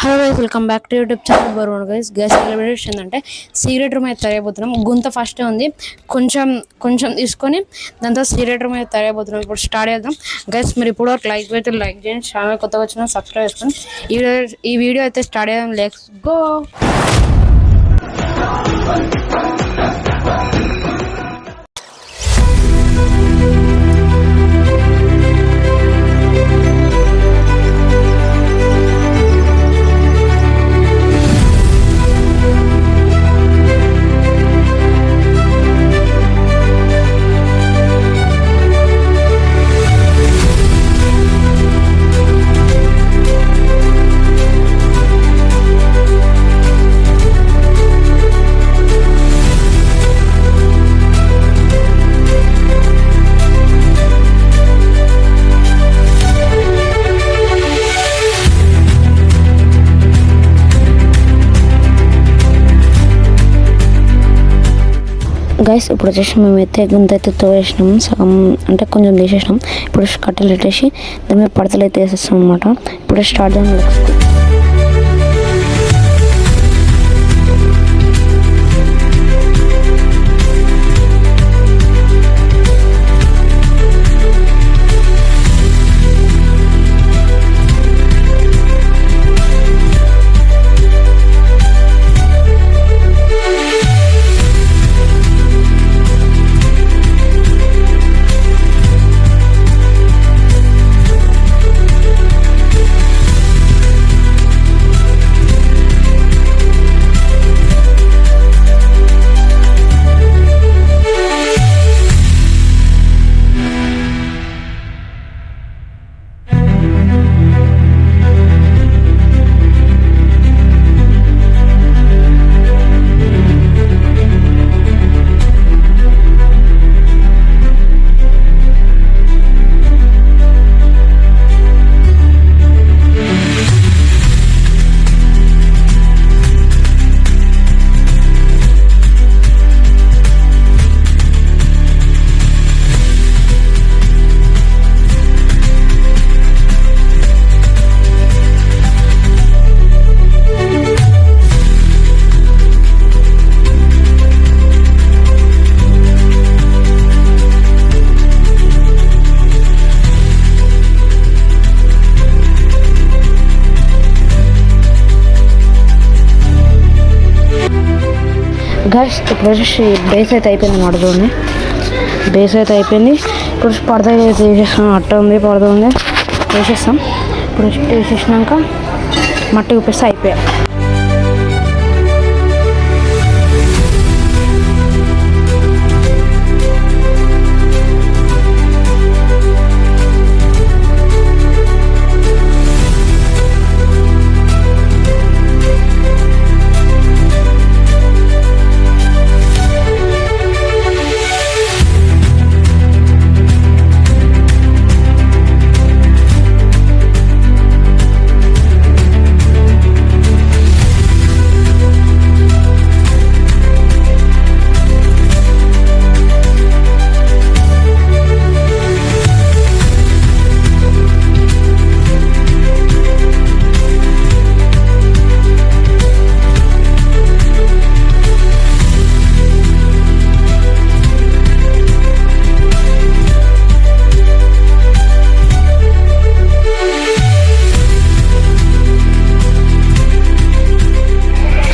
Hello guys, welcome back to YouTube channel బరువన్ guys. Celebration అంటే secret room అయితే తయారైపోతున్నాం. గుంత ఫస్ట్ ఉంది, కొంచెం కొంచెం తీసుకొని దాంతో సీక్రెట్ రూమ్ అయితే తయారైపోతున్నాం. ఇప్పుడు స్టార్ట్ చేద్దాం గైస్. మీరు ఇప్పుడు లైక్ అయితే లైక్ చేయండి, ఛానల్ కొత్తగా వచ్చిన సబ్స్క్రైబ్ చేసుకోండి. ఈ వీడియో అయితే స్టార్ట్ చేద్దాం. Let's go. గైస్ ఇప్పుడు వచ్చేసి మేమైతే గుంత అయితే తోవేసినాం, సగం అంటే కొంచెం తీసేసినాం. ఇప్పుడు కట్టెలు పెట్టేసి దాని మీద పడతలు అయితే వేసేస్తాం అనమాట. ఇప్పుడు స్టార్ట్ చేద్దాం. గైస్ ఇప్పుడు వచ్చేసి బేస్ అయితే అయిపోయింది అన్నమాట. చూడండి, బేస్ అయితే అయిపోయింది. ఇప్పుడు పడద అయితే వేసేస్తాం. అట్ట ఉంది, పడద ఉంది, వేసేస్తాం. ఇప్పుడు వేసేసినాక మట్టి ఉప్పేస్తే అయిపోయాయి.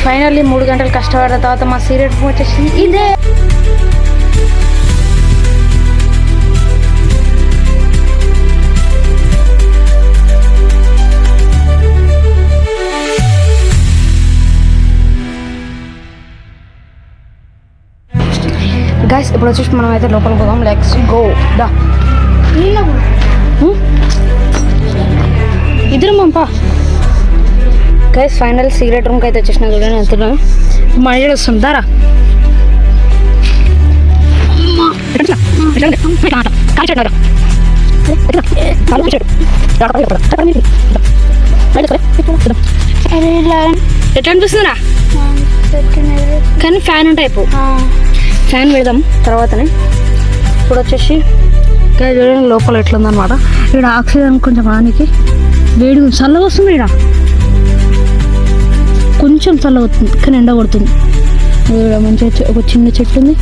ఫైనల్లీ 3 గంటలు కష్టపడిన తర్వాత మా సీక్రెట్ రూమ్ వచ్చేసి ఇదే. గైస్ ఇప్పుడు వచ్చేసి మనం అయితే లోపల పోదాం. Let's go. దా ఇద్దరు మంపా. గైస్ ఫైనల్ సీక్రెట్ రూమ్కి అయితే వచ్చేసిన. చూడండి వెళ్తున్నాను. మళ్ళీ వస్తుంది దారా. ఎట్లా అనిపిస్తుందిరా? కానీ ఫ్యాన్ ఉంటాయి. ఫ్యాన్ పెడదాం తర్వాతనే. ఇప్పుడు వచ్చేసి లోపల ఎట్లుందనమాట. ఇక్కడ ఆక్సిజన్ కొంచెం ఆనికి వేడి చల్లగా వస్తుంది. ఇక్కడ కొంచెం చల్ల అవుతుంది కానీ ఎండ కొడుతుంది. ఇక్కడ మంచిగా ఒక చిన్న చెట్టు ఉంది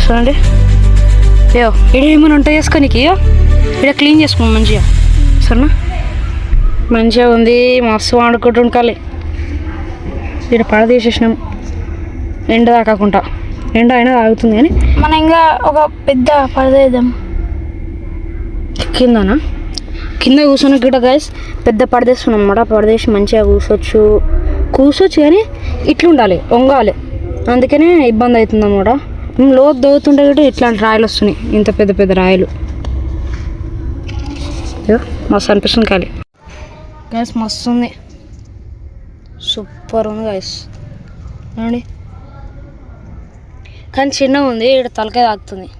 చూడండి. అయ్యో ఇక్కడ ఏమైనా ఉంటాయి చేసుకోనికి, ఇక్కడ క్లీన్ చేసుకున్నాం మంచిగా సరేనా. మంచిగా ఉంది, మస్తు ఆడుకుంటుండాలి. ఇక్కడ పడ తీసేసినాం ఎండ తాకకుండా. ఎండ అయినా తాగుతుంది కానీ మనం ఇంకా ఒక పెద్ద పడదేద్దాం కిందనా. కింద కూర్చొని గిట్ట గైస్ పెద్ద పడదేస్తున్నాం అన్నమాట. పడదేసి మంచిగా కూర్చోచ్చు కానీ ఇట్లా ఉండాలి, వంగాలి. అందుకనే ఇబ్బంది అవుతుంది అన్నమాట. లోతు దోగుతుంటే కూడా ఇట్లాంటి రాయలు వస్తున్నాయి, ఇంత పెద్ద పెద్ద రాయలు. మస్తు అనిపిస్తుంది ఖాళీ గైస్, మస్తు ఉంది, సూపర్ ఉంది గైస్ అండి. కానీ చిన్నగా ఉంది, ఇక్కడ తలకాయ తాకుతుంది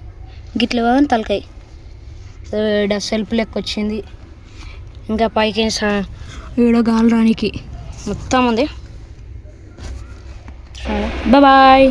గిట్ల కానీ తలకాయ. ఇక్కడ సెల్ఫ్ లెక్క వచ్చింది, ఇంకా పైకి ఈడ గాలి రానికి మొత్తం ఉంది. బాయ్.